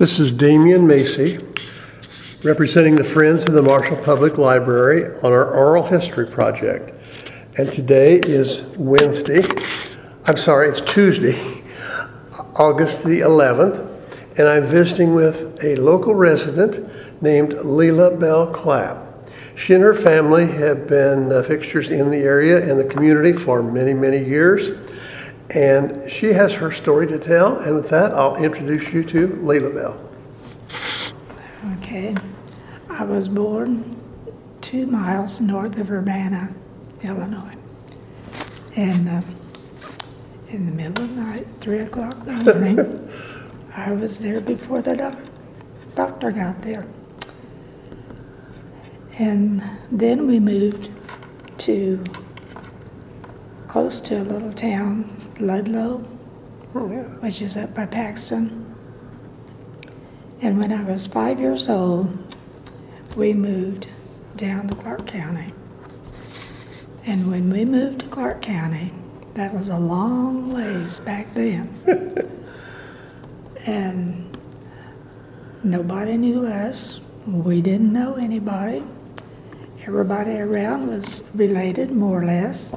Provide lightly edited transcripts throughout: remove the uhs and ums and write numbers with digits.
This is Damian Macy, representing the Friends of the Marshall Public Library on our oral history project. And today is it's Tuesday, August the 11th, and I'm visiting with a local resident named Lela Belle Clapp. She and her family have been fixtures in the area and the community for many, many years. And she has her story to tell, and with that, I'll introduce you to Lela Belle. Okay. I was born 2 miles north of Urbana, Illinois. And in the middle of the night, 3 o'clock in the morning, I was there before the doctor got there. And then we moved to close to a little town, Ludlow, which is up by Paxton. And when I was 5 years old, we moved down to Clark County. And when we moved to Clark County, that was a long ways back then. And nobody knew us. We didn't know anybody. Everybody around was related, more or less.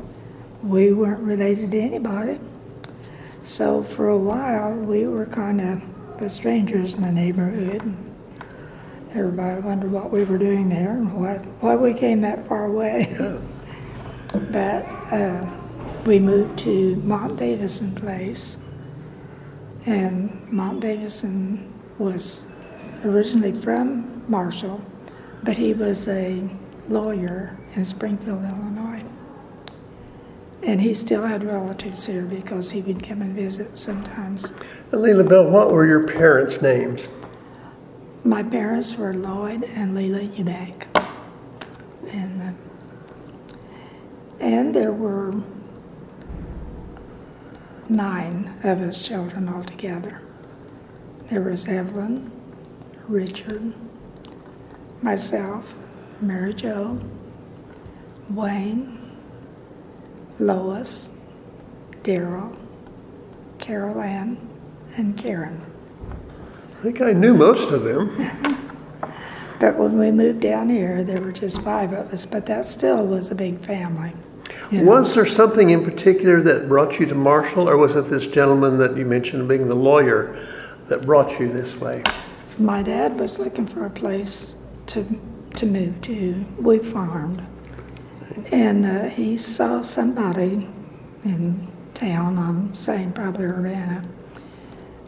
We weren't related to anybody. So for a while, we were kind of the strangers in the neighborhood. Everybody wondered what we were doing there and why we came that far away. But we moved to Mont Davison Place. And Mont Davison was originally from Marshall, but he was a lawyer in Springfield, Illinois. And he still had relatives here because he would come and visit sometimes. Lela Belle, what were your parents' names? My parents were Lloyd and Lela Eubank. And there were 9 of us children altogether. There was Evelyn, Richard, myself, Mary Jo, Wayne, Lois, Daryl, Carol Ann, and Karen. I think I knew most of them. But when we moved down here, there were just 5 of us, but that still was a big family. Was there something in particular that brought you to Marshall, or was it this gentleman that you mentioned being the lawyer that brought you this way? My dad was looking for a place to move to. We farmed. And he saw somebody in town, I'm saying probably Urbana,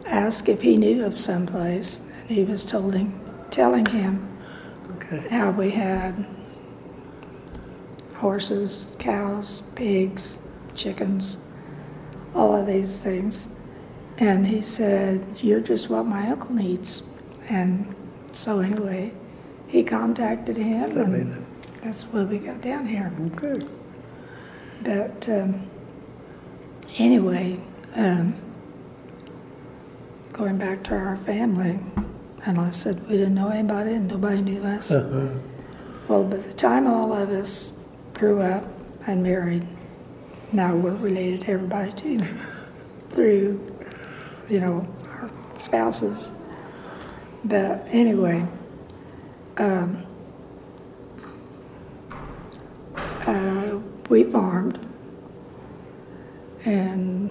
asked if he knew of some place, and he was telling him how we had horses, cows, pigs, chickens, all of these things. And he said, "You're just what my uncle needs." And so anyway, he contacted him, and that's why we got down here. Okay. But anyway, going back to our family, and like I said, we didn't know anybody and nobody knew us. Well, by the time all of us grew up and married, now we're related to everybody too, through, our spouses. But anyway, we farmed, and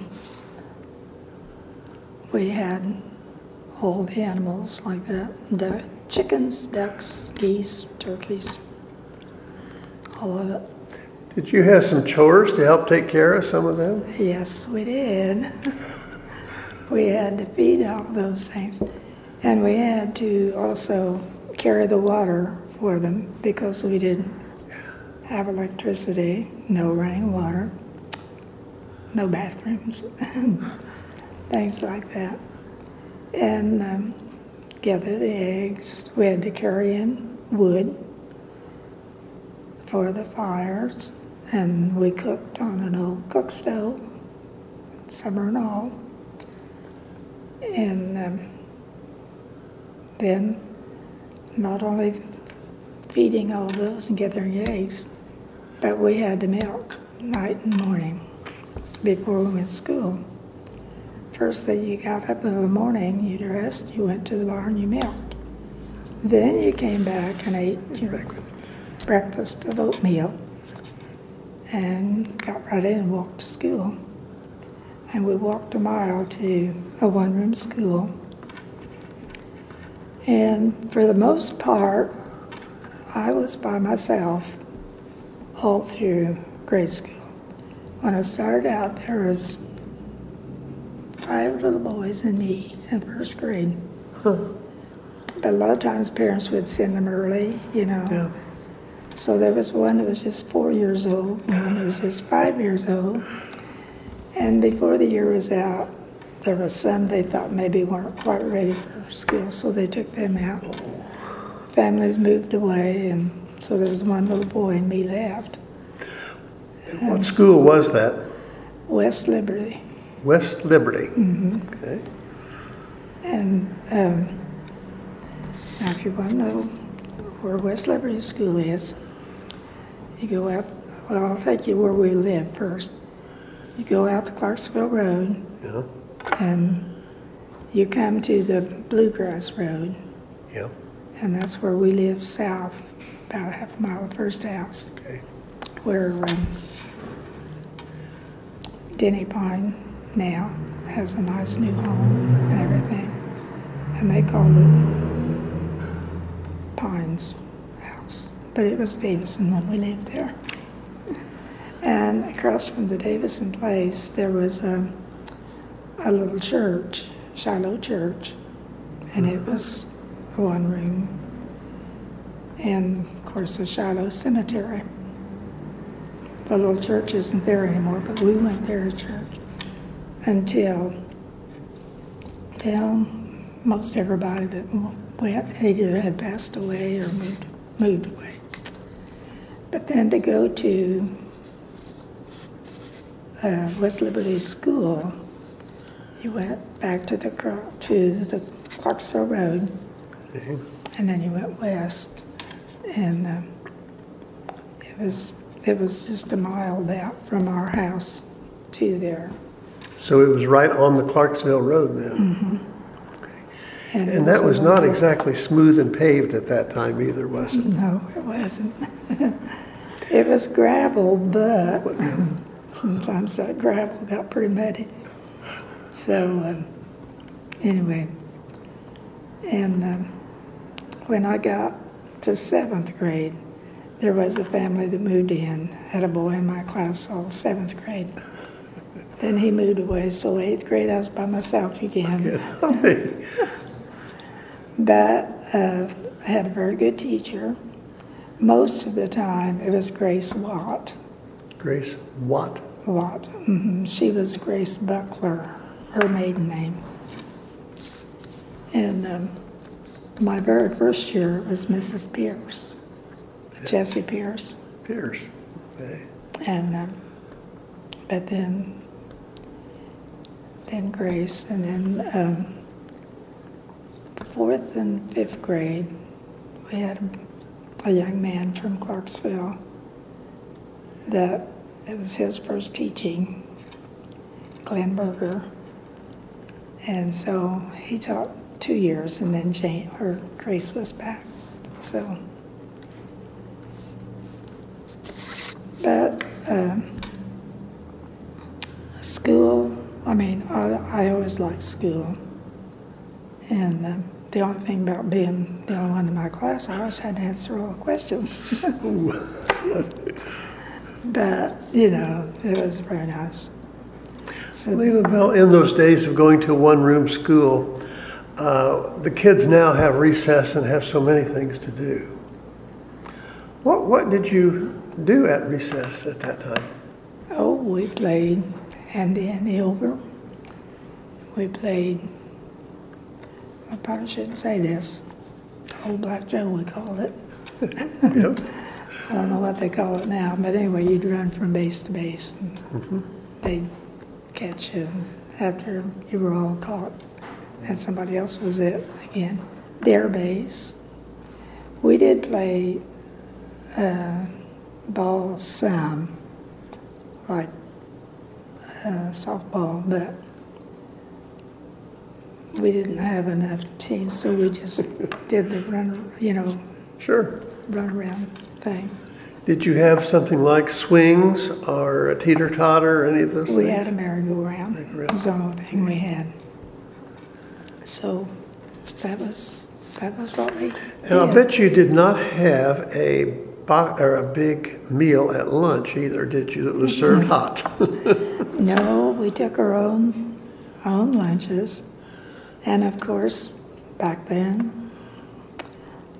we had all the animals like that, chickens, ducks, geese, turkeys, all of it. Did you have some chores to help take care of some of them? Yes, we did. We had to feed all those things. And we had to also carry the water for them because we didn't have electricity, no running water, no bathrooms, things like that. And gather the eggs. We had to carry in wood for the fires, and we cooked on an old cook stove, summer and all. And then not only feeding all those and gathering eggs, but we had to milk night and morning before we went to school First thing you got up in the morning, you dressed, you went to the barn, you milked. Then you came back and ate your breakfast of oatmeal and got ready and walked to school. And we walked a mile to a one-room school. And for the most part, I was by myself all through grade school. When I started out, there was 5 little boys and me in first grade. Huh. But a lot of times parents would send them early, you know. Yeah. So there was one that was just 4 years old, and one that was just 5 years old. And before the year was out, there was some they thought maybe weren't quite ready for school, so they took them out. Families moved away, and so there was one little boy and me left. What school was that? West Liberty. West Liberty. Mm-hmm. Okay. And now if you want to know where West Liberty School is, you go out, well, I'll take you where we live first. You go out the Clarksville Road, Yeah. and you come to the Bluegrass Road, Yeah. and that's where we live south, about a half a mile of the first house, Okay. where Denny Pine now has a nice new home and everything, and they called it Pine's house, but it was Davison when we lived there. And across from the Davison place, there was a little church, Shiloh Church, and it was a one room, and of course the Shiloh Cemetery. The little church isn't there anymore, but we went there to church until, well, most everybody that went either had passed away or moved away. But then to go to West Liberty School, you went back to the Clarksville Road, Mhm. and then you went west, and it was just a mile about from our house to there. So it was right on the Clarksville Road then? Mm-hmm. Okay. And that was not exactly smooth and paved at that time either, was it? No, it wasn't. It was gravel, but sometimes that gravel got pretty muddy. So anyway, and when I got to 7th grade, there was a family that moved in, had a boy in my class all 7th grade. Then he moved away, so 8th grade I was by myself again. But I had a very good teacher. Most of the time it was Grace Watt. Grace Watt? Watt. Mm-hmm. She was Grace Buckler, her maiden name. And my very first year was Mrs. Pierce, Jessie Pierce. Pierce, okay. And but then Grace, and then 4th and 5th grade, we had a young man from Clarksville that it was his first teaching, Glenn Berger. And so he taught 2 years, and then Grace was back. So, but school, I mean, I always liked school. And the only thing about being the only one in my class, I always had to answer all the questions. But, you know, it was very nice. So, Lela, Belle, in those days of going to a one-room school, the kids now have recess and have so many things to do. What did you do at recess at that time? oh, we played handy over. We played, I probably shouldn't say this, Old Black Joe we called it. Yep. I don't know what they call it now, but anyway, you'd run from base to base, and they'd catch you after you were all caught, and somebody else was it again. Dare base. We did play ball some, like softball, but we didn't have enough teams, so we just did the run, Sure. run around thing. Did you have something like swings or a teeter-totter or any of those things? We had a merry-go-round. Merry-go-round. That was the only thing we had. So that was what we And I'll bet you did not have a big meal at lunch either, did you? It was served hot. No, we took our own lunches. And of course, back then,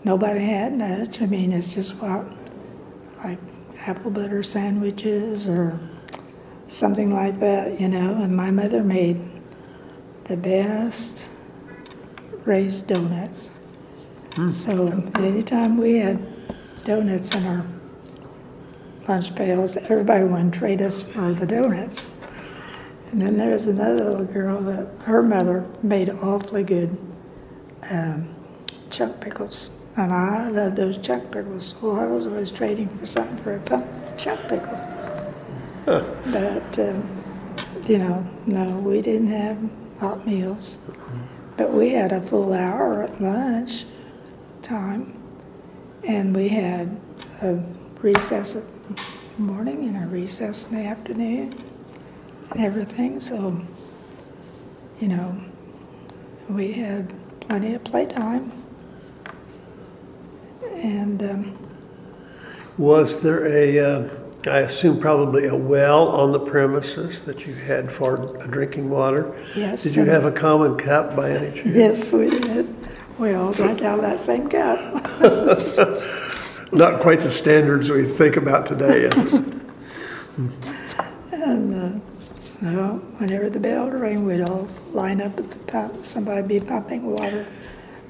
nobody had much. I mean, it's just like apple butter sandwiches or something like that, And my mother made the best raised donuts. So anytime we had donuts in our lunch pails, everybody wanted to trade us for the donuts. And then there's another little girl that her mother made awfully good chuck pickles. And I love those chuck pickles, so I was always trading for something for a chuck pickle. But, no, we didn't have hot meals. But we had a full hour at lunch time, and we had a recess in the morning and a recess in the afternoon and everything. So, we had plenty of playtime. And Was there I assume probably a well on the premises that you had for drinking water? yes. Did you have a common cup by any chance? Yes, we did. We all drank out of that same cup. Not quite the standards we think about today, is it? And whenever the bell rang, we'd all line up at the pump. Somebody'd be pumping water.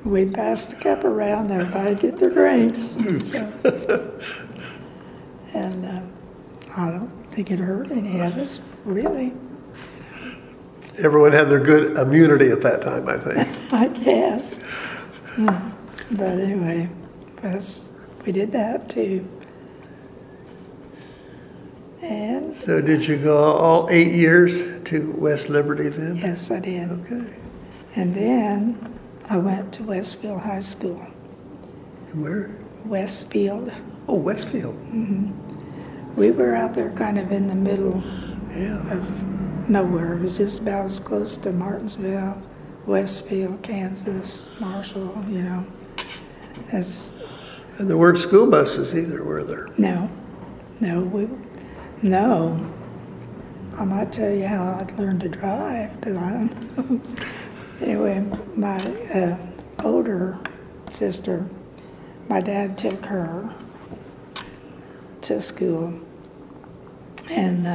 We'd pass the cup around. Everybody'd get their drinks. And I don't think it hurt any of us, really. Everyone had their good immunity at that time, I think. I guess. But anyway, we did that too. And So did you go all 8 years to West Liberty then? yes, I did. Okay. And then I went to Westfield High School. Where? Westfield. Oh, Westfield. We were out there kind of in the middle Yeah. of nowhere. It was just about as close to Martinsville, Westfield, Kansas, Marshall, as And there weren't school buses either, were there? no. I might tell you how I learned to drive, but I don't know. Anyway, my older sister, my dad took her to school, and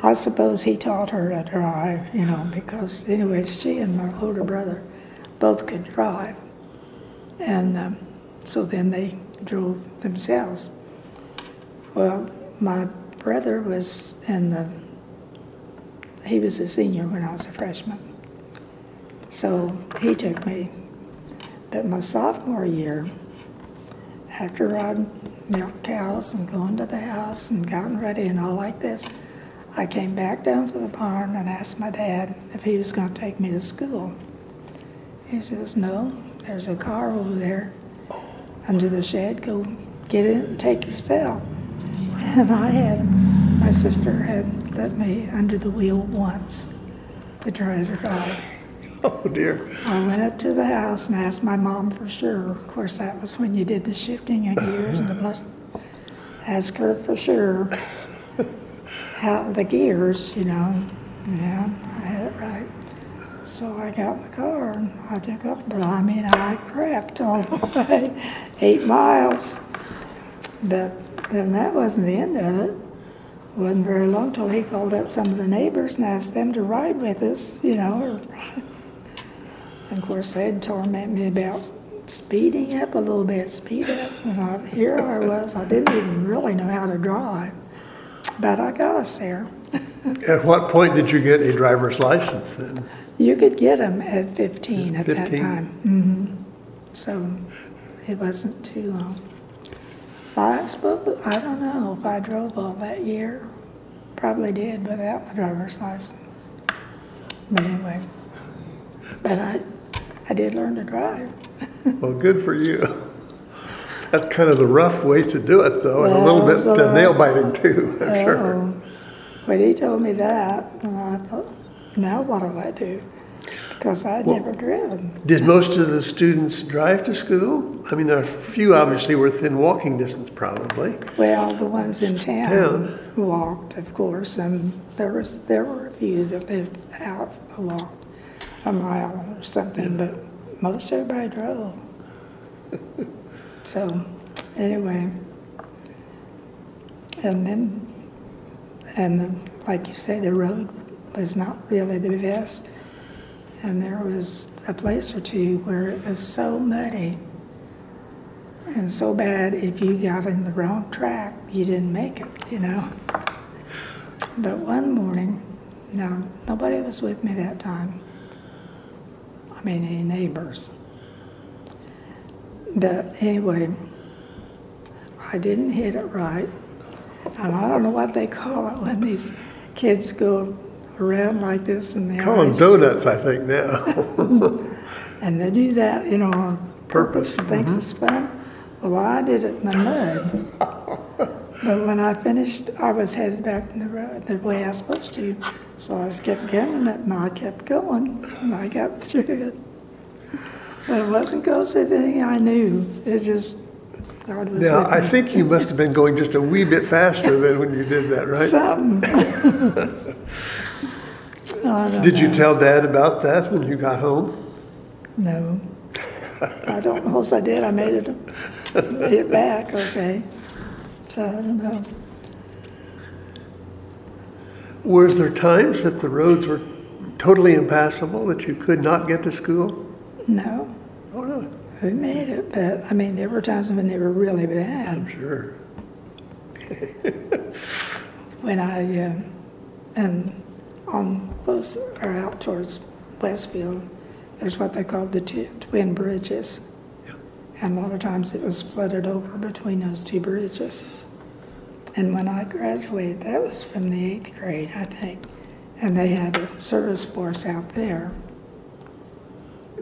I suppose he taught her to drive, because anyways, she and my older brother both could drive, and so then they drove themselves. Well, my brother was he was a senior when I was a freshman, so he took me. But my sophomore year, after I'd milked cows and gone to the house and gotten ready and all like this, I came back down to the barn and asked my dad if he was going to take me to school. He says, "No, there's a car over there under the shed. Go get it and take yourself." And my sister had let me under the wheel once to try to drive. Oh, dear. I went up to the house and asked my mom for sure. Of course, that was when you did the shifting of gears and the ask her for sure how the gears, Yeah, I had it right. So I got in the car and I took off, but I crapped all the way, 8 miles. But then that wasn't the end of it. It wasn't very long till he called up some of the neighbors and asked them to ride with us, And of course, they'd torment me about speeding up a little bit, speed up. And here I was, I didn't even really know how to drive, but I got us there. At what point did you get a driver's license then? You could get them at 15 at 15? that time. So it wasn't too long. I suppose, I don't know if I drove all that year. Probably did without my driver's license. But anyway. But I did learn to drive. Well, good for you. That's kind of the rough way to do it, though, and a little bit nail biting too, I'm sure. But he told me that, and I thought, now what do I do? Because I'd never driven. Did most of the students drive to school? I mean, there are a few obviously within walking distance, probably. Well, the ones in town walked, of course, and there were a few that lived out and walked a mile or something, but most everybody drove. So, anyway, like you say, the road was not really the best. And there was a place or two where it was so muddy and so bad if you got in the wrong track, you didn't make it, you know. But one morning, no, nobody was with me that time. I mean, any neighbors. But anyway, I didn't hit it right. And I don't know what they call it when these kids go around like this in the Call them donuts, I think, now. And they do that, you know, on purpose and thinks it's fun. Well, I did it in the mud. But when I finished, I was headed back in the road the way I was supposed to. So I just kept getting it, and I kept going, and I got through it. But it wasn't because of anything I knew. It just, God was Now, with me. I think you must have been going just a wee bit faster than when you did that, right? Something. Did you tell Dad about that when you got home? No. I don't know if I did. I made it back, okay. So I don't know. Was there times that the roads were totally impassable, that you could not get to school? No. Oh, really? We made it, but I mean, there were times when they were really bad. I'm sure. When and on close or out towards Westfield, there's what they call the twin bridges. Yeah. And a lot of times it was flooded over between those two bridges. And when I graduated, that was from the 8th grade, I think. And they had a service force out there.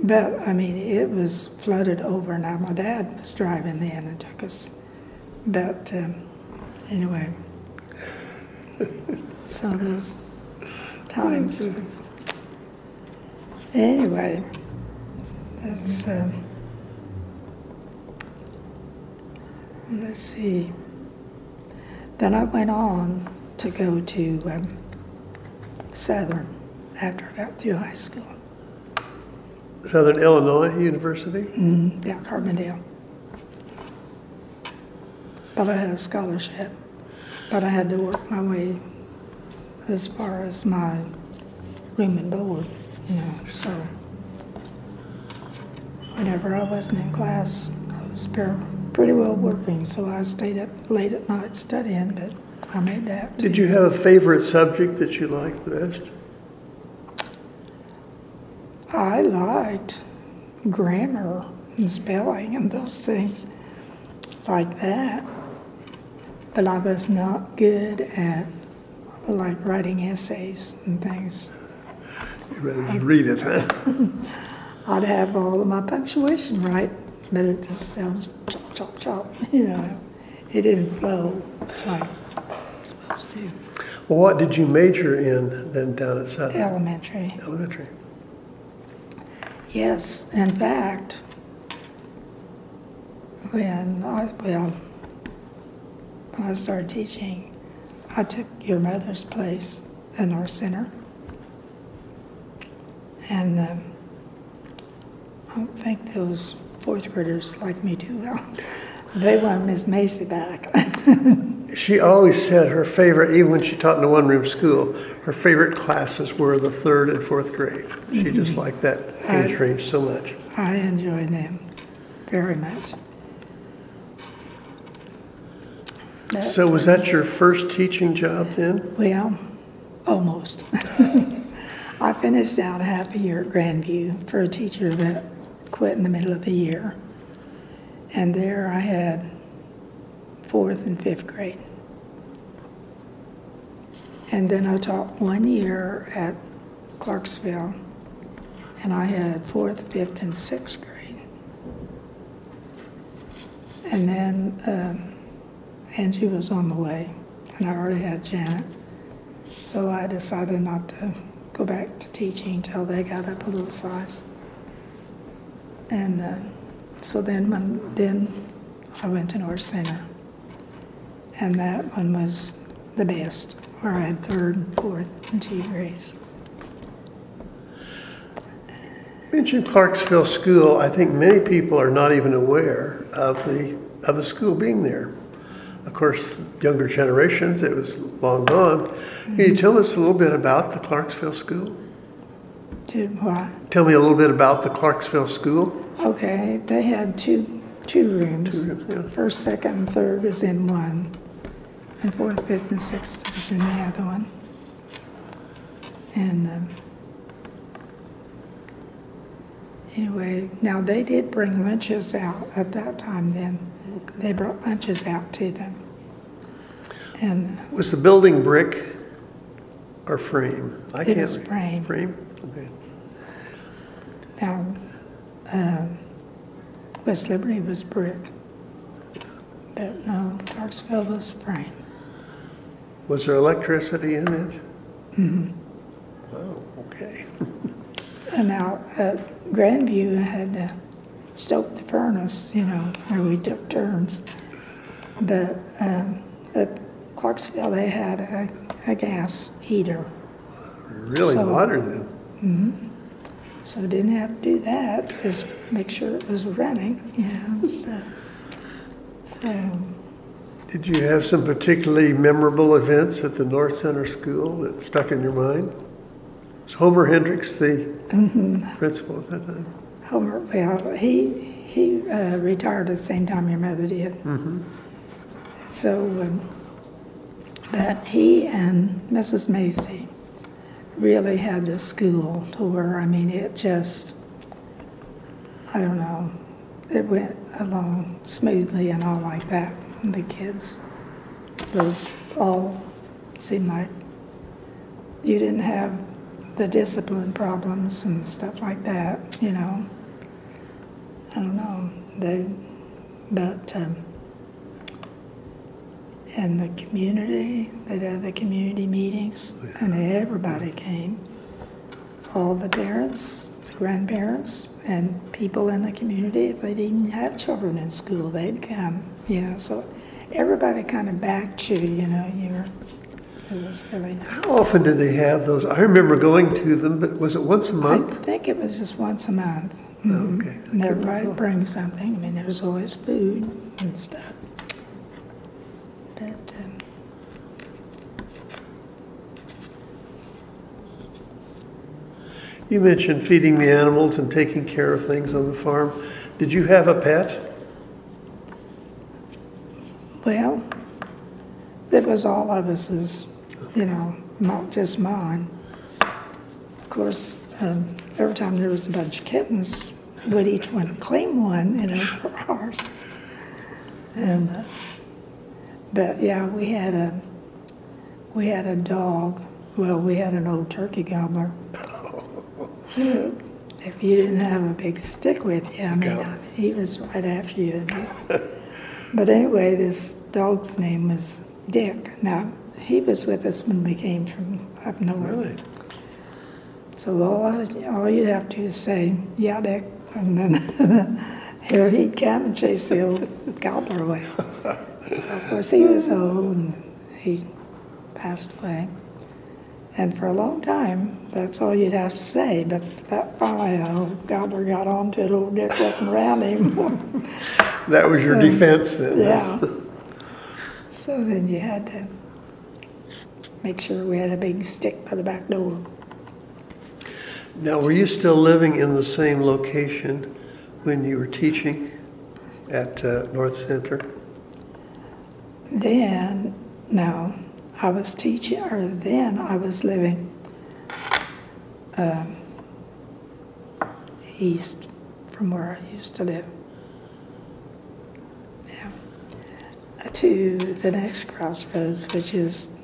But, I mean, it was flooded over. Now, my dad was driving then and took us. But, anyway. So those times. Anyway, that's, let's see. Then I went on to go to Southern after I got through high school. Southern Illinois University? Yeah, Carbondale. But I had a scholarship. But I had to work my way as far as my room and board, you know, so whenever I wasn't in class, I was pretty well working, so I stayed up late at night studying, but I made that. Did you have a favorite subject that you liked the best? I liked grammar and spelling and those things like that, but I was not good at like writing essays and things. You'd rather just read it, huh? I'd have all of my punctuation right, but it just sounds chop, chop, chop, you know. It didn't flow like it's supposed to. Well, what did you major in then down at Southern? Elementary. Elementary. Yes, in fact, when I started teaching, I took your mother's place in our center. And I don't think those 4th graders liked me too well. They want Miss Macy back. She always said her favorite, even when she taught in a one-room school, her favorite classes were the 3rd and 4th grade. She just liked that age range so much. I enjoyed them very much. So was that your first teaching job then? Well, almost. I finished out a half a year at Grandview for a teacher that quit in the middle of the year. And there I had 4th and 5th grade. And then I taught 1 year at Clarksville. and I had 4th, 5th, and 6th grade. And then Angie was on the way, and I already had Janet. So I decided not to go back to teaching until they got up a little size. And so then I went to North Center. And that one was the best, where I had 3rd, and 4th, and 2 grades. You mentioned Clarksville School. I think many people are not even aware of the school being there. Of course, younger generations, it was long gone. Can you tell us a little bit about the Clarksville School? To what? Tell me a little bit about the Clarksville School. Okay, they had two rooms. 2 rooms, yeah. 1st, 2nd, and 3rd was in one, and 4th, 5th, and 6th was in the other one. And anyway, now they did bring lunches out at that time then. They brought lunches out to them. And Was the building brick or frame? it was frame. Frame? Okay. Now, West Liberty was brick, but no, Clarksville was frame. Was there electricity in it? Mm-hmm. Oh, okay. And now at Grandview, I had to stoke the furnace, where we took turns. But at Clarksville, they had a gas heater. Really modern then. Mm-hmm. So didn't have to do that, just make sure it was running, and stuff. So, Did you have some particularly memorable events at the North Center School that stuck in your mind? Was Homer Hendricks the principal at that time? Homer, well, he retired at the same time your mother did. Mm-hmm. So, but he and Mrs. Macy really had the school to where, it just, I don't know, it went along smoothly and all like that. And the kids, those all seemed like you didn't have the discipline problems and stuff like that, I don't know. In the community, they'd have the community meetings, and everybody came. All the parents, the grandparents, and people in the community. If they didn't have children in school, they'd come, So everybody kind of backed you, it was really nice. How often did they have those? I remember going to them, but was it once a month? I think it was just once a month. Oh, okay. And everybody would bring something. There was always food and stuff. But You mentioned feeding the animals and taking care of things on the farm. Did you have a pet? well, it was all of us's, not just mine. Of course, every time there was a bunch of kittens, we'd each one claim one, for ours. And but yeah, we had a dog. Well, we had an old turkey gobbler. If you didn't have a big stick with you, he was right after you. But anyway, this dog's name was Dick. Now, he was with us when we came from up north. Really? So all you'd have to do is say, "Yeah, Dick," and then here he'd come and chase the old gobbler away. Of course, he was old and he passed away. And for a long time, that's all you'd have to say. But that finally, the old gobbler got on to it. Old Dick wasn't around anymore. That was your defense then? Yeah. So then you had to make sure we had a big stick by the back door. Now, were you still living in the same location when you were teaching at North Center? Then, no, I was teaching, or then I was living east from where I used to live. Yeah. To the next crossroads, which is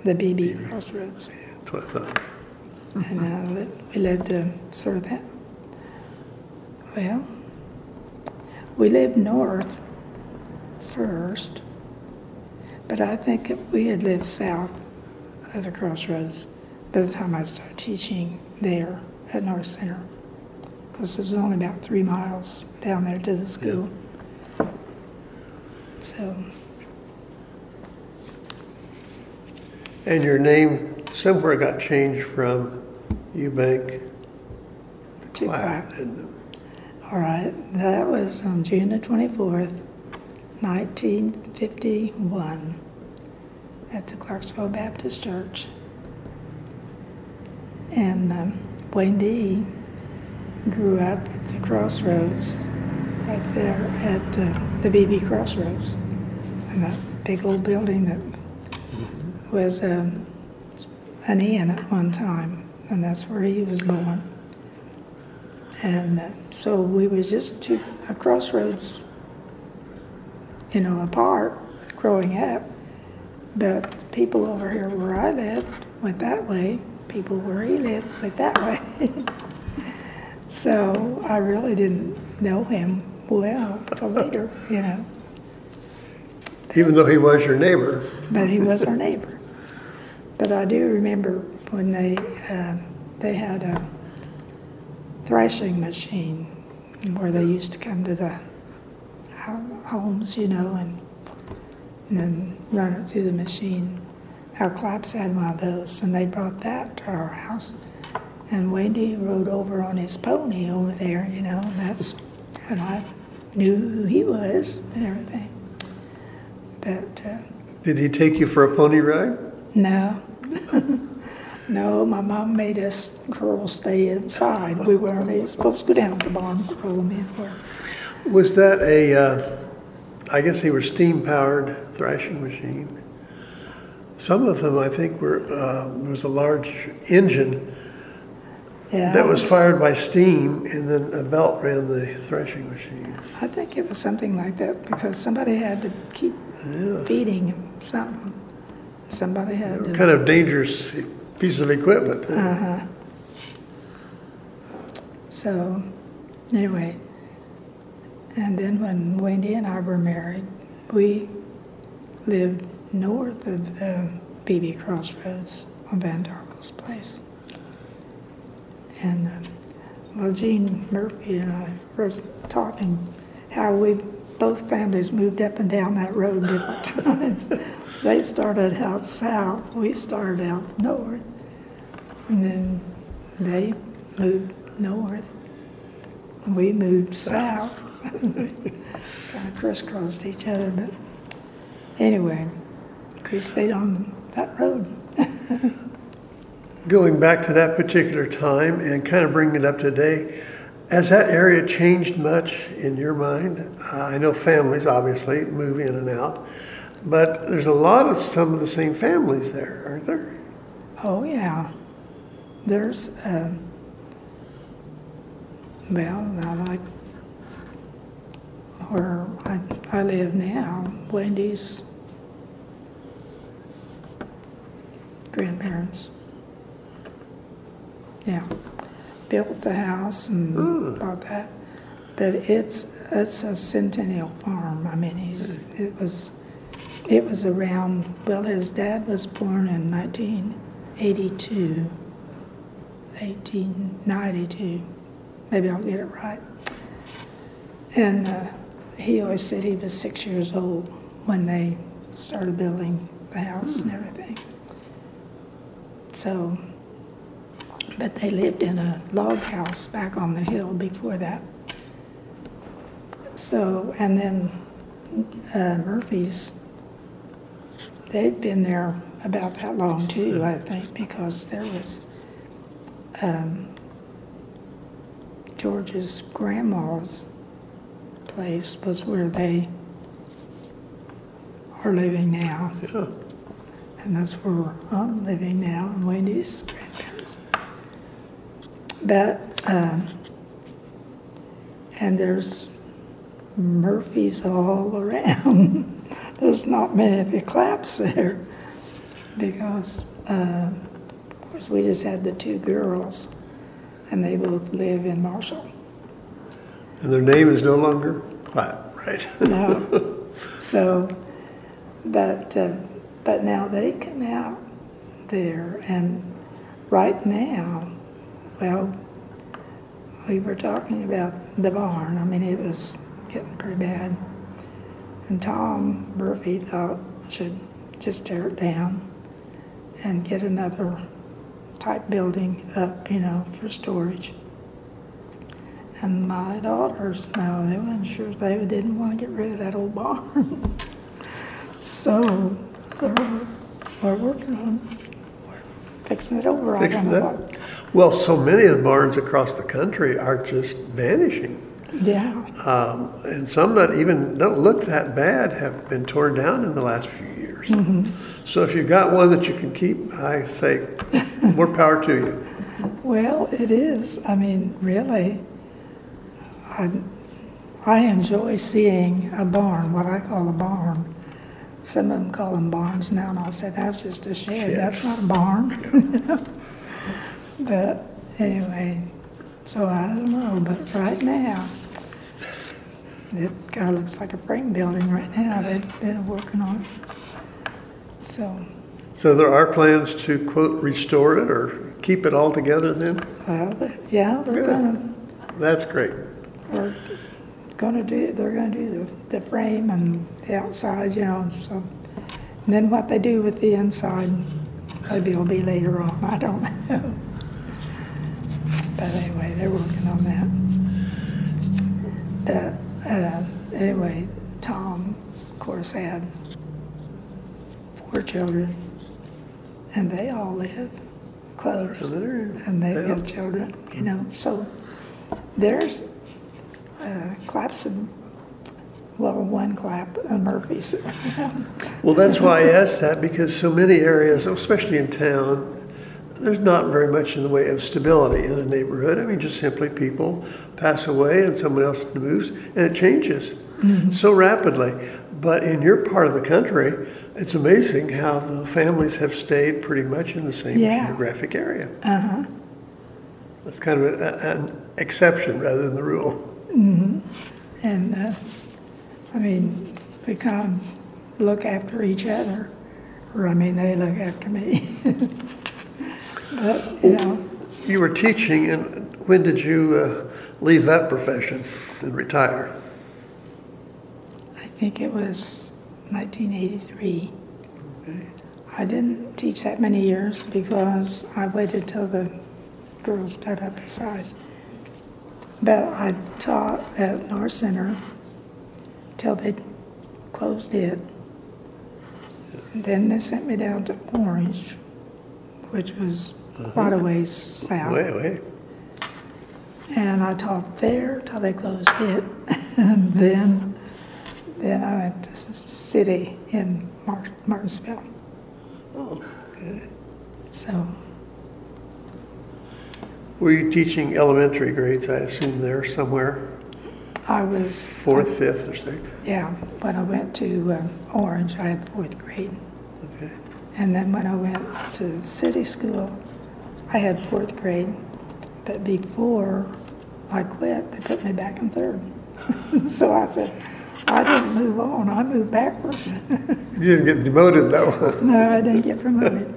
the BB crossroads. That's what I thought. And we lived sort of Well, we lived north first, but I think if we had lived south of the crossroads by the time I started teaching there at North Center, because it was only about 3 miles down there to the school. So. And your name somewhere got changed from Eubank To Clapp. Clapp. All right, that was on June the 24th, 1951, at the Clarksville Baptist Church. And Wayne D. grew up at the crossroads, right there at the BB Crossroads, and that big old building that was an inn at one time, and that's where he was born. And so we were just a crossroads, apart growing up. But people over here where I lived went that way. People where he lived went that way. So I really didn't know him well till later, Even though he was your neighbor. But he was our neighbor. But I do remember when they had a thrashing machine where they used to come to the homes, and then run it through the machine. Our Clapps had one of those, and they brought that to our house. And Wendy rode over on his pony over there, and that's when I knew who he was and everything. But Did he take you for a pony ride? no. No, my mom made us girls stay inside. We weren't even supposed to go down to the barn where all the men were. Was that I guess they were steam-powered thrashing machine? Some of them, I think, there was a large engine that was fired by steam, and then a belt ran the thrashing machine. I think it was something like that because somebody had to keep feeding him something. Somebody had to. Kind of dangerous piece of equipment. So, anyway, and then when Wendy and I were married, we lived north of the BB Crossroads on Van Darvel's place. And Gene Murphy and I were talking how both families moved up and down that road different times. They started out south, we started out north, and then they moved north, and we moved south. Kind of crisscrossed each other, but anyway, we stayed on that road. Going back to that particular time and kind of bringing it up today, has that area changed much in your mind? I know families obviously move in and out, but there's some of the same families there, aren't there? Oh yeah, there's like where I live now, Wendy's grandparents. Yeah, built the house and bought that, but it's a centennial farm. I mean, it was around. Well, his dad was born in 1892. Maybe I'll get it right. And he always said he was 6 years old when they started building the house and everything. So. But they lived in a log house back on the hill before that. So, and then Murphy's, they'd been there about that long too, I think, because there was George's grandma's place was where they are living now. Yeah. And that's where I'm living now, and Wendy's grandparents. But, and there's Murphys all around. There's not many of the Clapps there because, of course, we just had the two girls, and they both live in Marshall. And their name is no longer Clapp, right? No. So, but now they come out there, and right now, well, we were talking about the barn. I mean, it was getting pretty bad. And Tom Murphy thought we should just tear it down and get another type building up, you know, for storage. And my daughters, no, they weren't sure. They didn't want to get rid of that old barn. So we're working on fixing it over. Fixing it up. Well, so many of the barns across the country are just vanishing. Yeah. And some that even don't look that bad have been torn down in the last few years. Mm-hmm. So if you've got one that you can keep, I say more power to you. Well, it is. I mean, really, I enjoy seeing a barn, what I call a barn. Some of them call them barns now, and I'll say, that's just a shed. That's not a barn. But anyway, so I don't know, but right now, it kind of looks like a frame building right now. They've been working on it. So there are plans to, quote, restore it or keep it all together then? well, yeah, they're gonna. That's great. They're gonna do the frame and the outside, you know. So, and then what they do with the inside, maybe it'll be later on. I don't know. But anyway, they're working on that. Anyway, Tom, of course, had 4 children, and they all live close, and they've got children, you know. So there's Claps and, well, one Clapp and Murphy's. Well, that's why I asked that, because so many areas, especially in town, there's not very much in the way of stability in a neighborhood. I mean, just simply people pass away and someone else moves, and it changes so rapidly. But in your part of the country, it's amazing how the families have stayed pretty much in the same geographic area. Uh-huh. That's kind of an exception rather than the rule. Mm-hmm. And, I mean, we kind of look after each other, or I mean, they look after me. But, you know. You were teaching, and when did you leave that profession and retire? I think it was 1983. Okay. I didn't teach that many years because I waited till the girls got up in size. But I taught at North Center till they closed it. And then they sent me down to Orange, which was quite a ways south. Way. And I taught there till they closed it. And then I went to City in Martinsville. Oh, okay. So. Were you teaching elementary grades, I assume, there somewhere? I was 4th, 5th, or 6th? Yeah, when I went to Orange, I had 4th grade. Okay. And then when I went to city school, I had 4th grade. But before I quit, they put me back in 3rd. So I said, I didn't move on, I moved backwards. You didn't get demoted, though. No, I didn't get promoted.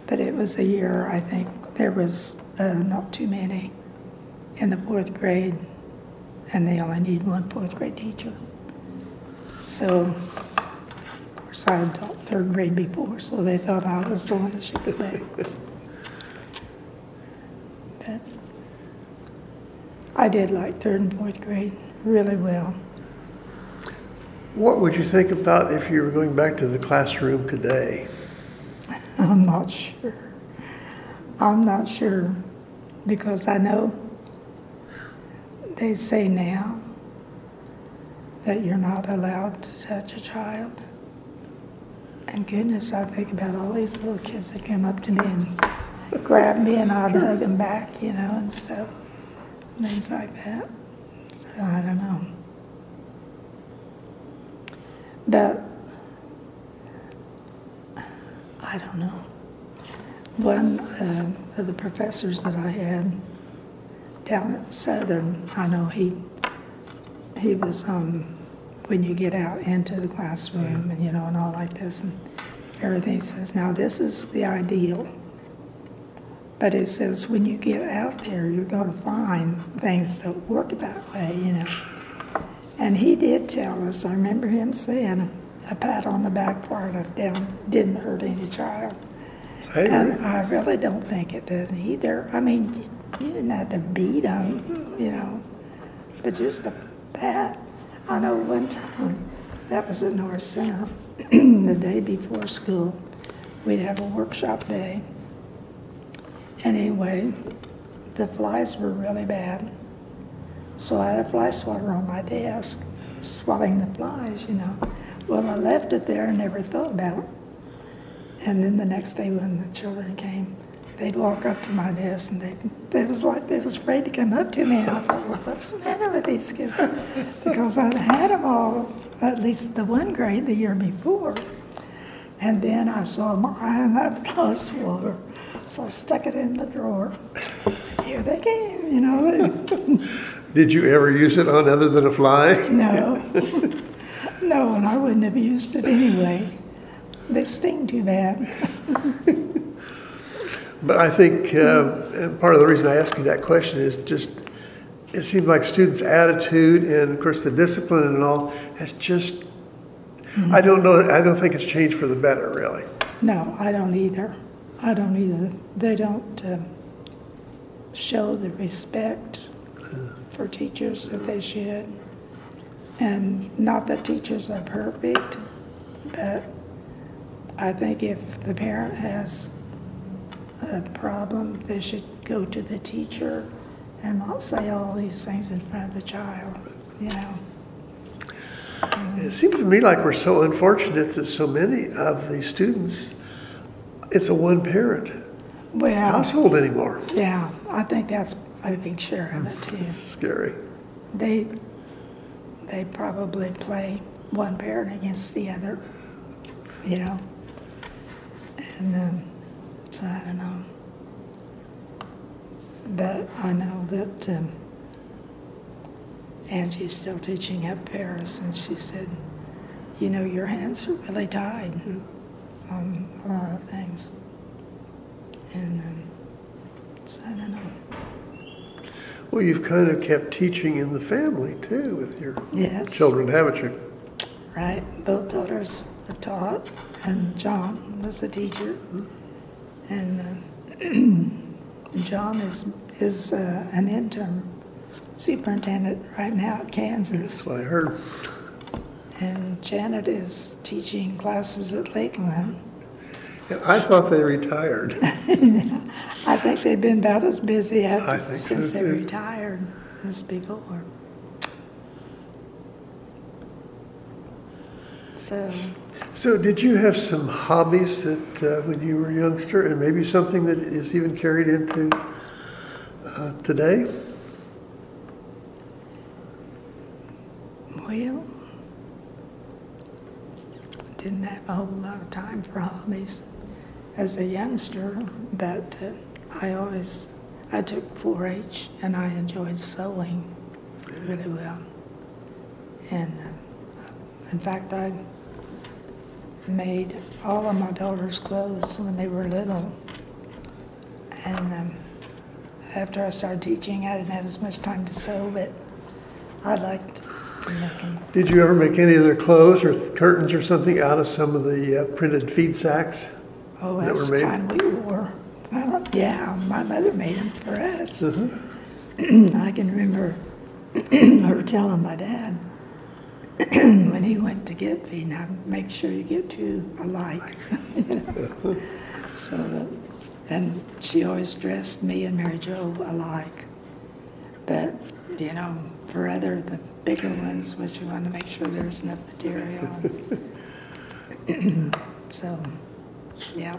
But it was a year, I think, there was not too many in the 4th grade, and they only need one 4th grade teacher. So, of course, I had taught 3rd grade before, so they thought I was the one that should go back. But I did like 3rd and 4th grade really well. What would you think about if you were going back to the classroom today? I'm not sure. I'm not sure, because I know they say now that you're not allowed to touch a child. And goodness, I think about all these little kids that come up to me and grab me, and I'd hug them back, you know, and stuff, things like that. So I don't know. But I don't know. One of the professors that I had down at Southern, I know he was when you get out into the classroom and and all like this and everything, says, now this is the ideal. But it says when you get out there, you're going to find things don't work that way, And he did tell us, I remember him saying, a pat on the back far enough down didn't hurt any child. And I really don't think it does either. I mean, you didn't have to beat them, but just a pat. I know one time, that was at North Center, the day before school, we'd have a workshop day. And anyway, the flies were really bad. So I had a fly swatter on my desk, swatting the flies, Well, I left it there and never thought about it. And then the next day when the children came, they'd walk up to my desk and they was afraid to come up to me. And I thought, well, what's the matter with these kids? Because I'd had them all, at least the one grade the year before. And then I saw them eyeing that fly swatter. So I stuck it in the drawer. Here they came, Did you ever use it on other than a fly? No. No, and I wouldn't have used it anyway. They sting too bad. But I think and part of the reason I ask you that question is just, it seems like students' attitude and, of course, the discipline and all has just, I don't think it's changed for the better, really. No, I don't either. They don't show the respect for teachers that they should. And not that teachers are perfect, but I think if the parent has a problem, they should go to the teacher and not say all these things in front of the child, It seems to me like we're so unfortunate that so many of these students, it's a one-parent household anymore. Yeah, I think that's a big share of it too. It's scary. They probably play one parent against the other, and so I don't know. But I know that Angie's still teaching at Paris, and she said, your hands are really tied on a lot of things. And so I don't know. Well, you've kind of kept teaching in the family, too, with your children, haven't you? Right. Both daughters are taught, and John was a teacher. And John is an interim superintendent right now at Kansas. I heard. And Janet is teaching classes at Lakeland. And I thought they retired. I think they've been about as busy since they too. retired as before. So did you have some hobbies that when you were a youngster, and maybe something that is even carried into today? Well, I didn't have a whole lot of time for hobbies as a youngster, but I took 4-H and I enjoyed sewing really well. And in fact, I made all of my daughter's clothes when they were little. And after I started teaching, I didn't have as much time to sew, but I liked to make them. Did you ever make any of their clothes or curtains or something out of some of the printed feed sacks? Oh, that's the kind we wore. Yeah, my mother made them for us. I can remember her telling my dad when he went to get feed, now make sure you get two alike. And she always dressed me and Mary Jo alike. But, for the bigger ones, which you want to make sure there's enough material. So, yeah.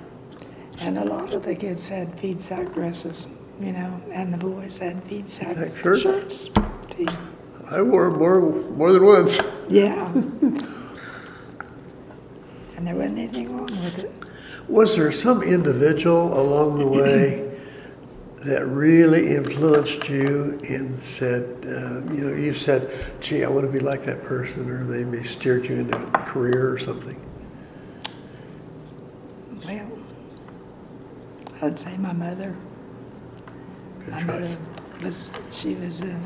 And a lot of the kids had feed sack dresses, and the boys had feed sack shirts too. I wore more than once. Yeah. And there wasn't anything wrong with it. Was there some individual along the way that really influenced you and said, you said, gee, I want to be like that person, or they may steered you into a career or something? Well, I would say my mother. Good My choice. mother she was a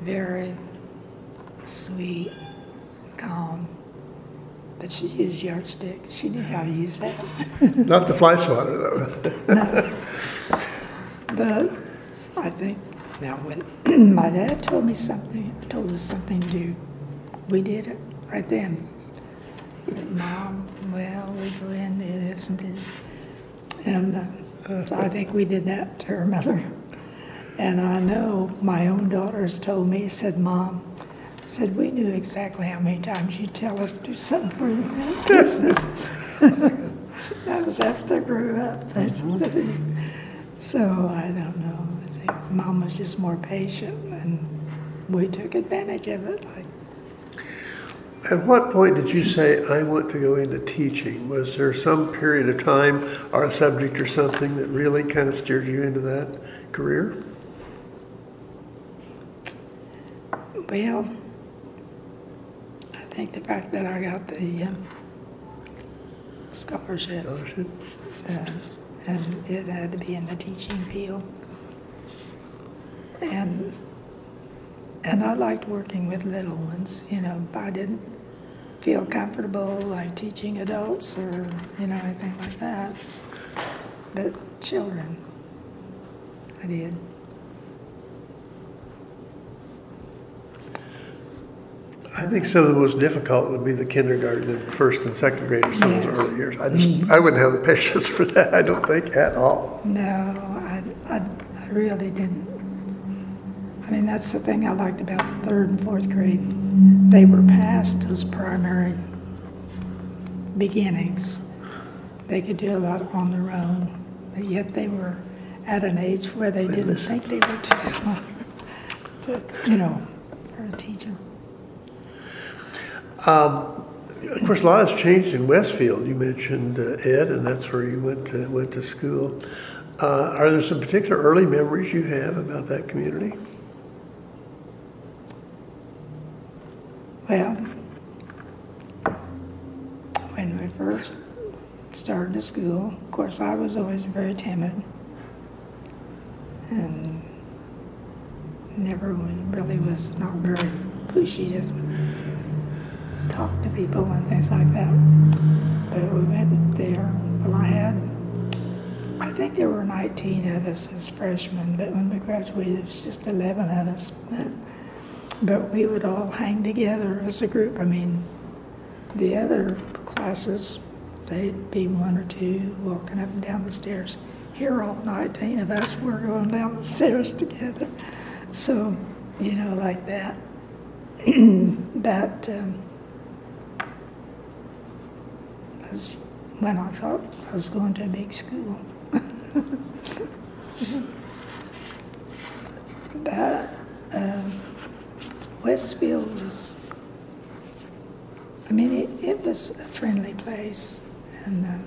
very sweet, calm, but she used yardstick. She knew how to use that. Not the fly swatter, though. No. But I think now when my dad told us something to do, we did it right then. But Mom, well, we go in, do this and do this. And so I think we did that to her mother. And I know my own daughters told me, said, Mom, said, we knew exactly how many times you'd tell us to do something for your business. That was after they grew up. So I don't know. I think Mom was just more patient, and we took advantage of it. At what point did you say, I want to go into teaching? Was there some period of time or a subject or something that really kind of steered you into that career? Well, I think the fact that I got the scholarship. And it had to be in the teaching field. And I liked working with little ones, I didn't feel comfortable like teaching adults or, anything like that. But children, I did. I think some of the most difficult would be the kindergarten and first and second graders, some of those Yes. early years. I wouldn't have the patience for that, I don't think, at all. No, I really didn't. I mean, that's the thing I liked about the third and fourth grade. They were past those primary beginnings. They could do a lot on their own, but yet they were at an age where they didn't think they were too smart to, for a teacher. Of course, a lot has changed in Westfield. You mentioned Ed, and that's where you went to school. Are there some particular early memories you have about that community? Well, when we first started to school, of course, I was always very timid and never really was not very pushy to talk to people and things like that. But we went there. Well, I think there were 19 of us as freshmen, but when we graduated, it was just 11 of us. But we would all hang together as a group. I mean, the other classes, they'd be one or two walking up and down the stairs. Here, all 19 of us were going down the stairs together. So, like that. But that's when I thought I was going to a big school. But Westfield was, it was a friendly place. And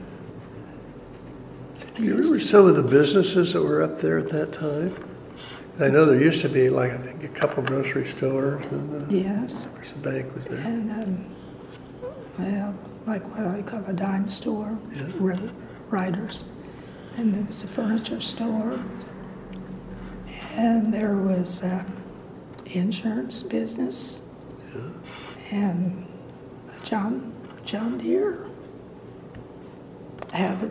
Do you remember some of the businesses that were up there at that time? I know there used to be, I think, a couple grocery stores, and yes. of course the bank was there. And, like what I call a dime store, Riders. And there was a furniture store. And there was insurance business. Yeah. And John Deere had a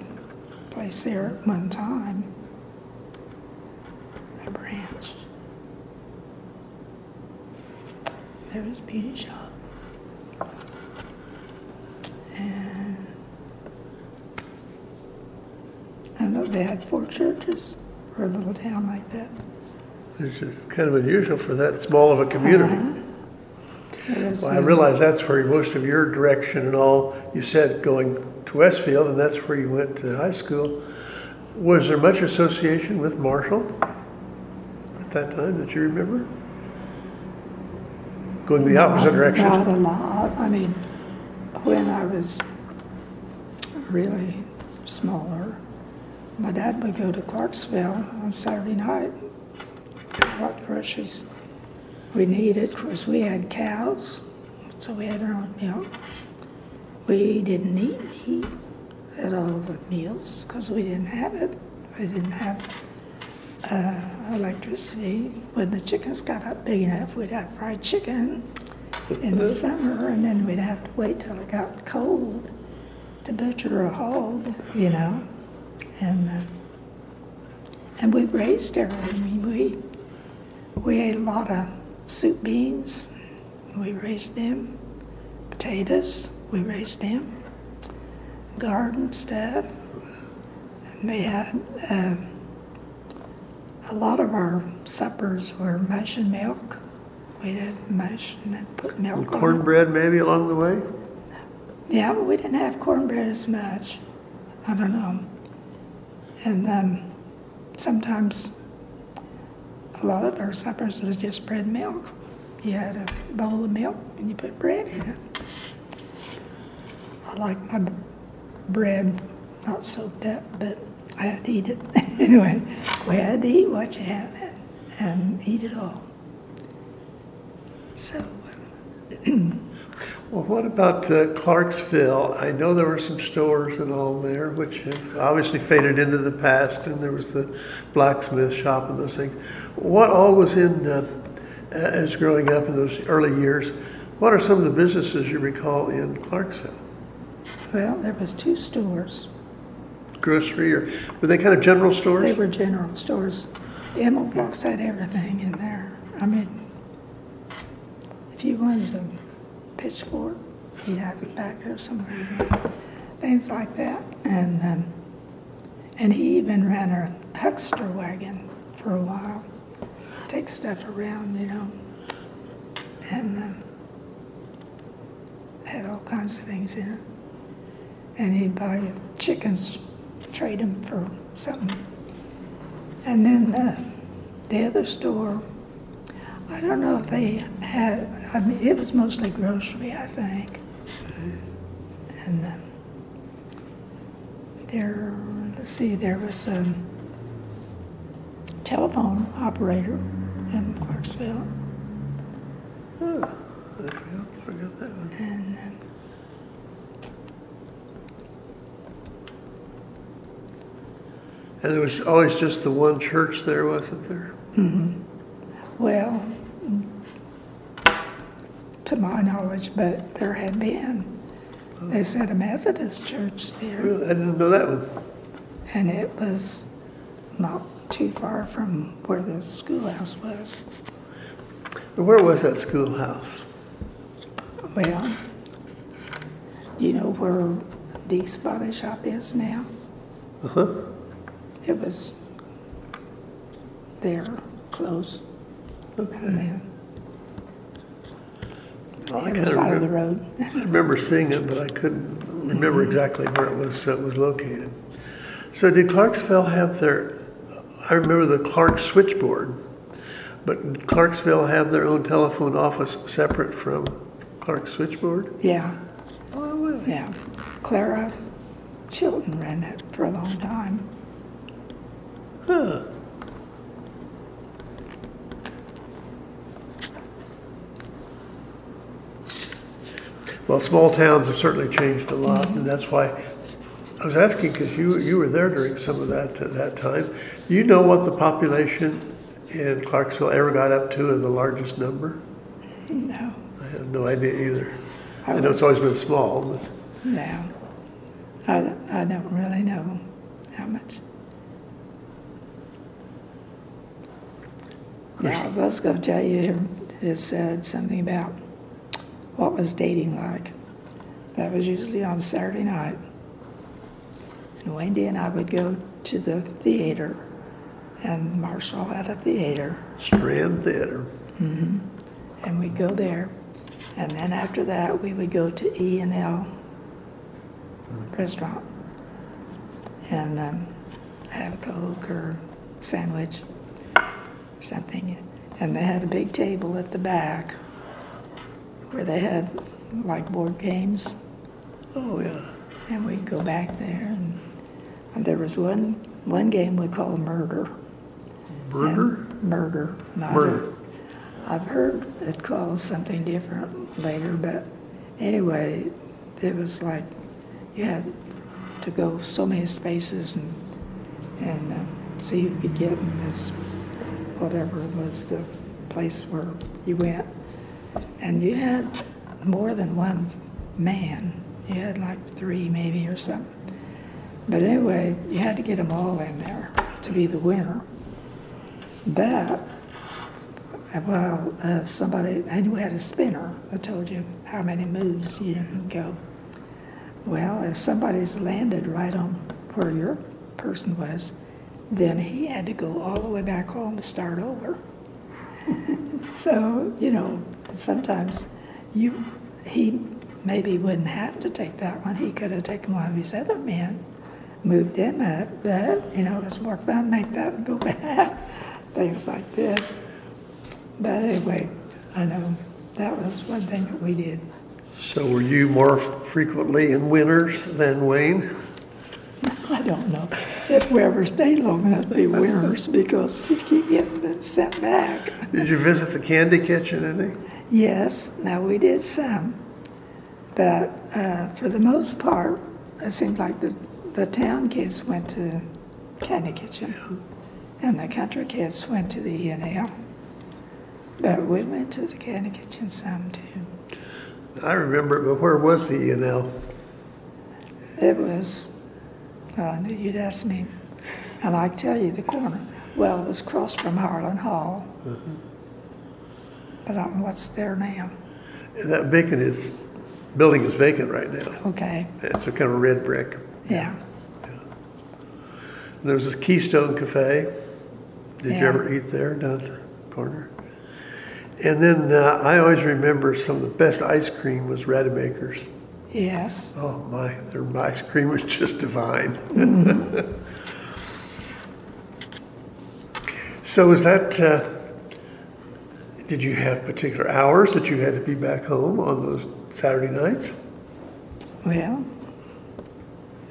place there at one time, a branch. There was a beauty shop. And I know they had 4 churches for a little town like that. It's just kind of unusual for that small of a community. Was, Well, I realize that's where most of your direction and all, you said going to Westfield, and that's where you went to high school. Was there much association with Marshall at that time that you remember? Going the opposite direction? Not a lot. I mean, when I was really smaller. My dad would go to Clarksville on Saturday night and what groceries we needed. Of course, we had cows, so we had our own milk. We didn't eat meat at all the meals because we didn't have it. We didn't have electricity. When the chickens got up big enough, we'd have fried chicken in the summer, and then we'd have to wait till it got cold to butcher a hog, you know. And we raised everything. I mean, we ate a lot of soup beans. We raised them. Potatoes, we raised them. Garden stuff. And we had a lot of our suppers were mush and milk. We did mush and then put milk on it. Cornbread maybe along the way? Yeah, but we didn't have cornbread as much. I don't know. And sometimes a lot of our suppers was just bread and milk. You had a bowl of milk and you put bread in it. I like my bread not soaked up, but I had to eat it. Anyway, we had to eat what you had and eat it all. So. Well, what about Clarksville? I know there were some stores and all there, which have obviously faded into the past, and there was the blacksmith shop and those things. What all was in, as growing up in those early years, what are some of the businesses you recall in Clarksville? Well, there was 2 stores. Grocery, or were they kind of general stores? They were general stores. Emma Blocks had everything in there. I mean, if you wanted a pitchfork, you'd have it back there somewhere, you know, things like that. And he even ran a huckster wagon for a while, take stuff around, you know, and had all kinds of things in it. And he'd buy chickens, trade them for something. And then the other store, I don't know if they had, I mean, it was mostly grocery, I think. And there, let's see, there was a telephone operator in Clarksville. Oh, I forgot that one. And there was always just the one church there, wasn't there? Mm-hmm. Well, to my knowledge, but there had been. They said a Methodist church there. Really? I didn't know that one. And it was not too far from where the schoolhouse was. Where was that schoolhouse? Well, you know where Deke's Body Shop is now? Uh-huh. It was there, close. Okay. The other side of the road. I remember seeing it, but I couldn't remember exactly where it was located. So did Clarksville have their, I remember the Clark switchboard, but did Clarksville have their own telephone office separate from Clark switchboard? Yeah. Oh, really? Yeah. Clara Chilton ran it for a long time. Huh. Well, small towns have certainly changed a lot, and that's why I was asking, because you were there during some of that at that time. Do you know what the population in Clarksville ever got up to in the largest number? No. I have no idea either. I know it's always been small. But. No. I don't really know how much. Yeah, I was going to tell you, it said something about what was dating like. That was usually on Saturday night. And Wendy and I would go to the theater, and Marshall had a theater. Strand Theater. Mm-hmm. And we'd go there. And then after that, we would go to E&L restaurant and have a Coke or sandwich or something. And they had a big table at the back where they had like board games. Oh, yeah. And we'd go back there and And there was one game we called Murder. Murder? Murder. Murder. I've heard it called something different later, but anyway, it was like you had to go so many spaces and see who could get in this, whatever was the place where you went. And you had more than one man. You had like 3 maybe or something. But anyway, you had to get them all in there to be the winner. But, well, somebody, and you had a spinner that told you how many moves you can go. Well, if somebody's landed right on where your person was, then he had to go all the way back home to start over. So, you know, sometimes he maybe wouldn't have to take that one. He could have taken one of his other men, moved him up, but, you know, it was more fun to make that and go back, things like this. But anyway, I know that was one thing that we did. So were you more frequently in winners than Wayne? I don't know if we ever stayed long enough to be winners because you keep getting sent back. Did you visit the candy kitchen any? Yes, now we did some. But for the most part, it seemed like the town kids went to candy kitchen and the country kids went to the E&L. But we went to the candy kitchen some too. I remember it, but where was the E&L? It was, well, I knew you'd ask me. And I can tell you the corner. Well, it was across from Harlan Hall. Mm-hmm. But I don't know what's there now. That building is vacant right now. Okay. It's a kind of red brick. Yeah. There was a Keystone Cafe. Did you ever eat there down at the corner? And then I always remember some of the best ice cream was Rademacher's. Yes. Oh my, their ice cream was just divine. Mm-hmm. So was that, did you have particular hours that you had to be back home on those Saturday nights? Well,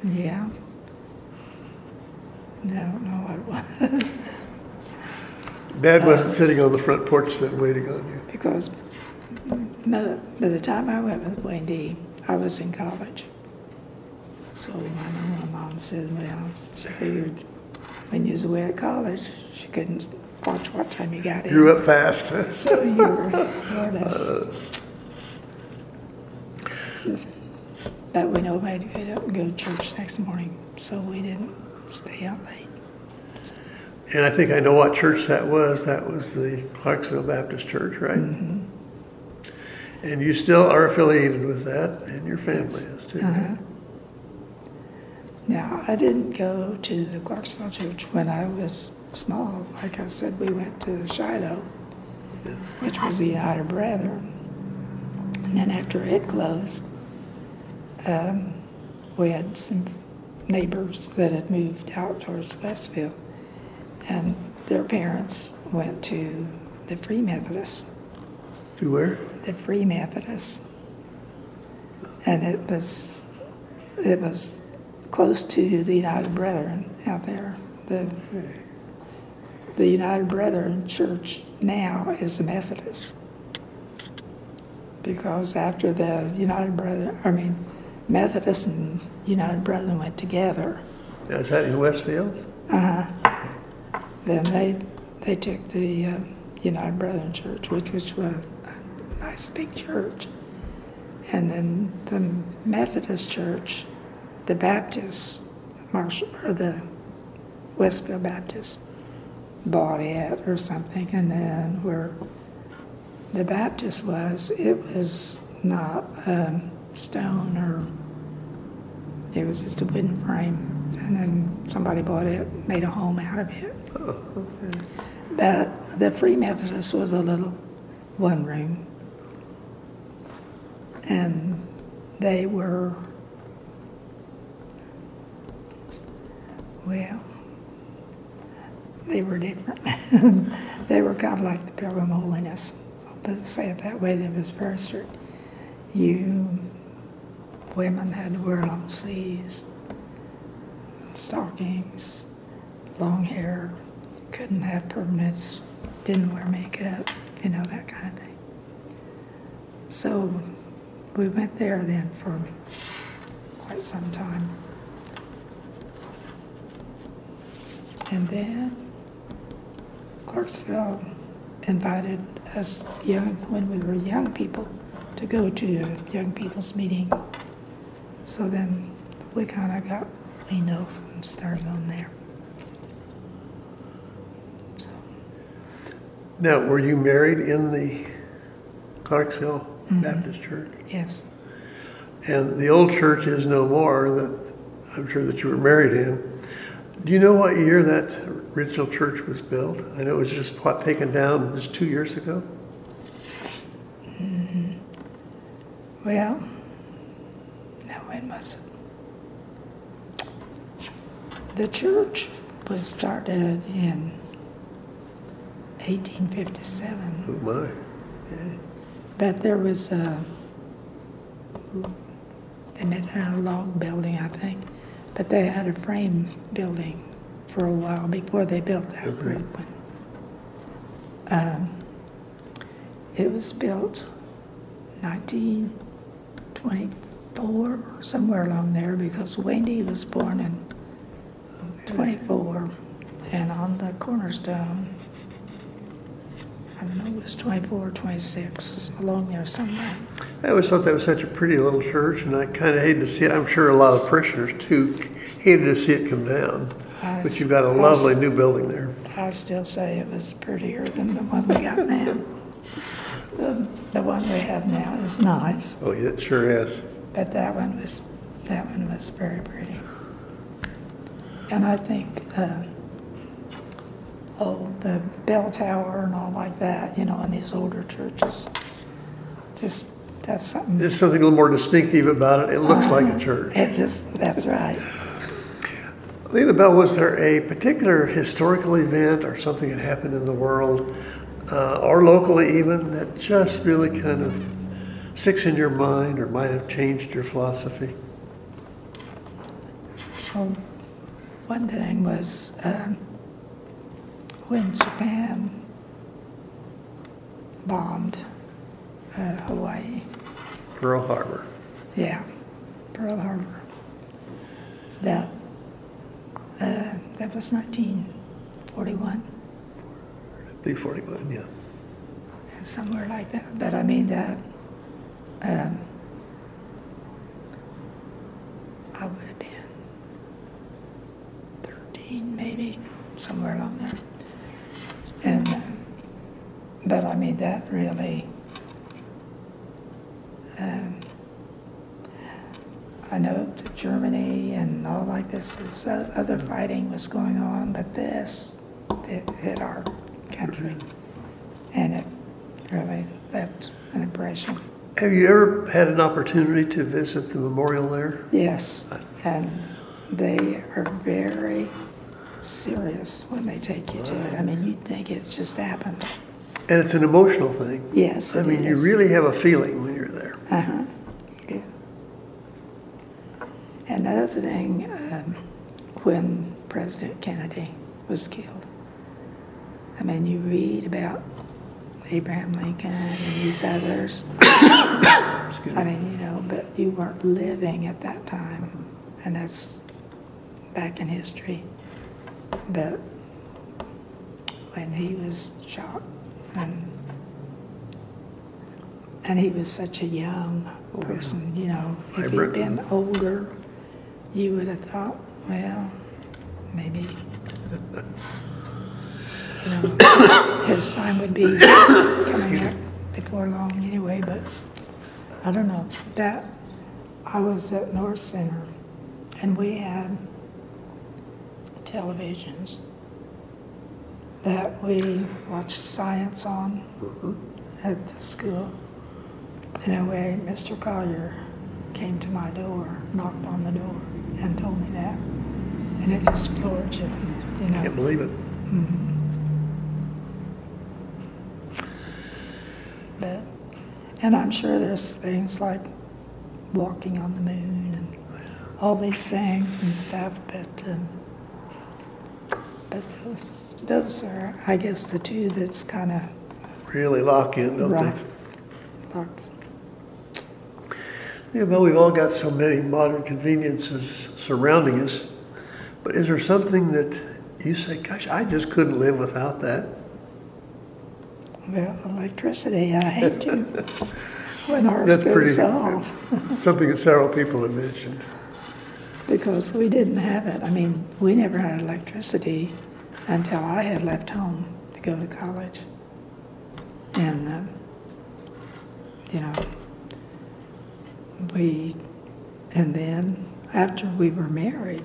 yeah. I don't know what it was. Dad wasn't sitting on the front porch then waiting on you? Because by the time I went with Wendy, I was in college. So I know my mom said, well, she figured when you was away at college, she couldn't watch what time you got in. Grew up fast, huh? So you were more or less. But we know we had to get up and go to church next morning, so we didn't stay out late. And I think I know what church that was. That was the Clarksville Baptist Church, right? Mm-hmm. And you still are affiliated with that, and your family is too, right? Now, I didn't go to the Clarksville Church when I was small. Like I said, we went to Shiloh, which was the United Brethren. And then after it closed, we had some neighbors that had moved out towards Westville, and their parents went to the Free Methodists. To where? The Free Methodists. And it was close to the United Brethren out there. The United Brethren Church now is the Methodist. Because after the Methodist and United Brethren went together. Now, is that in Westfield? Then they took the United Brethren Church, which was a nice big church. And then the Methodist Church, the Baptist, or the Westfield Baptist, bought it or something. And then where the Baptist was, it was not stone, or it was just a wooden frame. And then somebody bought it, made a home out of it. Oh, okay. But the Free Methodist was a little one room. And they were, well, they were different. They were kind of like the Pilgrim of Holiness. But to say it that way, that was very strict. Women had to wear long sleeves. stockings, long hair, couldn't have permits, didn't wear makeup, you know, that kind of thing. So we went there then for quite some time. And then Clarksville invited us when we were young people, to go to a young people's meeting. So then we kind of got leaned over and started on there. So. Now, were you married in the Clarksville Baptist Church? Yes. And the old church is no more, that I'm sure that you were married in. Do you know what year that original church was built? I know it was just, taken down just 2 years ago? Well, no, when was it? The church was started in 1857. Oh my. Yeah. But there was they met in a log building, I think. But they had a frame building for a while before they built that brick one. It was built 1924, somewhere along there, because Wendy was born in 24, and on the cornerstone, I don't know, it was 24 or 26, along there somewhere. I always thought that was such a pretty little church, and I kind of hated to see it. I'm sure a lot of parishioners, too, hated to see it come down. But you've got a lovely new building there. I still say it was prettier than the one we got now. The one we have now is nice. Oh, yeah, it sure is. But that one was very pretty. And I think, the bell tower and all like that, you know, in these older churches, just does something. There's something a little more distinctive about it. It looks like a church. That's right. Lela, Belle, was there a particular historical event or something that happened in the world, or locally even, that just really kind of sticks in your mind or might have changed your philosophy? Well, one thing was when Japan bombed Hawaii. Pearl Harbor. Yeah, Pearl Harbor. That was 1941. B-41, yeah. Somewhere like that. But I mean that, I would have been 13 maybe, somewhere along there. And, but I mean that really, I know that Germany and all like this, other fighting was going on, but it hit our country. And it really left an impression. Have you ever had an opportunity to visit the memorial there? Yes, and they are very serious when they take you to it. I mean, you'd think it's just happened. And it's an emotional thing. Yes, I mean, you really have a feeling when you're there. Uh-huh. Yeah. Another thing, when President Kennedy was killed, I mean, you read about Abraham Lincoln and these others. I mean, you know, but you weren't living at that time, and that's back in history. But when he was shot, and he was such a young person, you know, if he'd been older, you would have thought, well, maybe, you know, his time would be coming up before long anyway, but I don't know. That, I was at North Center, and we had televisions that we watched science on at the school. And anyway, Mr. Collier came to my door, knocked on the door, and told me that. And it just floored you, you know. Can't believe it. Mm-hmm. But, and I'm sure there's things like walking on the moon and all these things and stuff, but those are, I guess, the two that's kind of Really lock in, don't right. they? Yeah, well, we've all got so many modern conveniences surrounding us, but is there something that you say, gosh, I just couldn't live without that? Well, electricity, I hate to. When ours That's goes pretty, off. something that several people have mentioned. Because we didn't have it. I mean, we never had electricity until I had left home to go to college. And, you know, and then after we were married,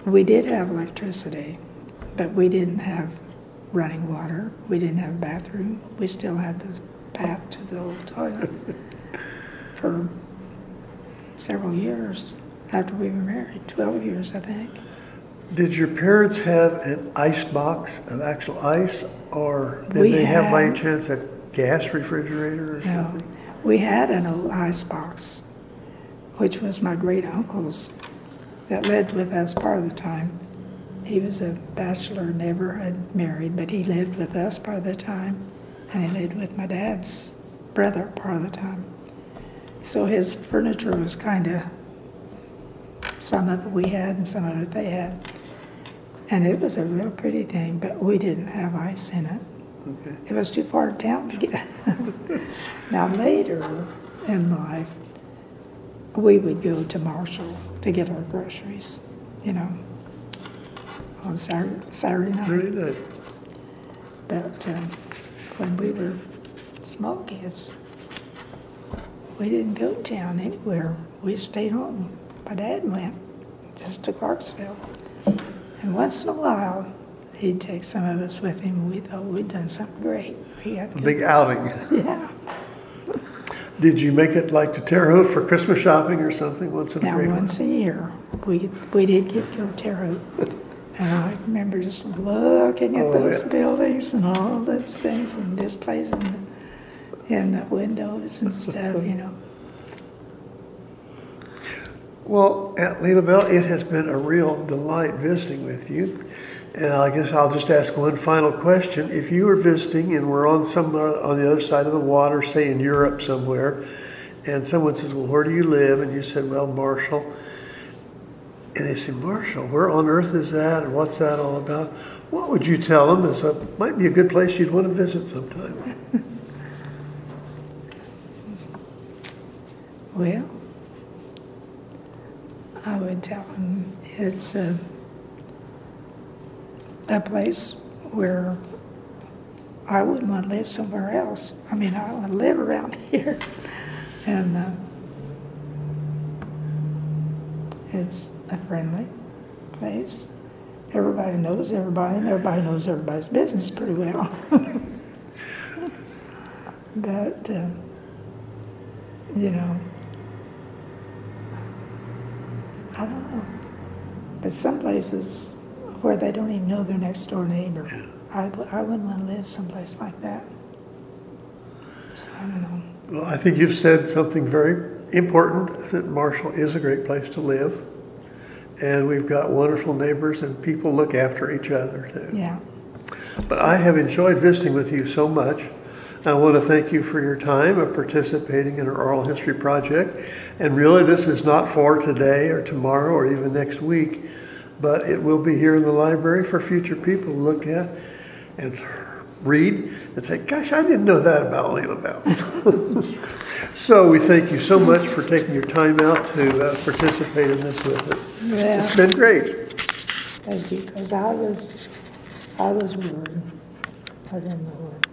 we did have electricity, but we didn't have running water. We didn't have a bathroom. We still had the path to the old toilet for several years after we were married, 12 years, I think. Did your parents have an ice box of actual ice, or did they have by any chance a gas refrigerator or something? No, we had an old ice box, which was my great uncle's that lived with us part of the time. He was a bachelor, never had married, but he lived with us part of the time, and he lived with my dad's brother part of the time. So his furniture was kind of, some of it we had and some of it they had. And it was a real pretty thing, but we didn't have ice in it. Okay. It was too far down to get. Now later in life, we would go to Marshall to get our groceries, you know, on Saturday night. Very nice. But when we were small kids, we didn't go to town anywhere. We stayed home. My dad went just to Clarksville. And once in a while, he'd take some of us with him. We thought we'd done something great. We had A big outing. Yeah. Did you make it like to Terre Haute for Christmas shopping or something once in a Now, great once a year, we did get to go to Terre Haute. And I remember just looking at those buildings and all those things and displays in the windows and stuff, you know. Well, at Lela Belle, it has been a real delight visiting with you. And I guess I'll just ask one final question. If you were visiting and we're on the other side of the water, say in Europe somewhere, and someone says, well, where do you live? And you said, well, Marshall. And they say, Marshall, where on earth is that? And what's that all about? What would you tell them might be a good place you'd want to visit sometime? Well, I would tell them it's a place where I wouldn't want to live somewhere else. I mean, I want to live around here. And it's a friendly place. Everybody knows everybody, and everybody knows everybody's business pretty well. But, you know, I don't know. But some places where they don't even know their next door neighbor, I wouldn't want to live someplace like that. So I don't know. Well, I think you've said something very important, that Marshall is a great place to live. And we've got wonderful neighbors and people look after each other too. Yeah. But I have enjoyed visiting with you so much. I want to thank you for your time of participating in our oral history project. And really, this is not for today or tomorrow or even next week, but it will be here in the library for future people to look at and read and say, gosh, I didn't know that about Lela Belle. So we thank you so much for taking your time out to participate in this with us. Yeah. It's been great. Thank you, because I was worried. I didn't know what.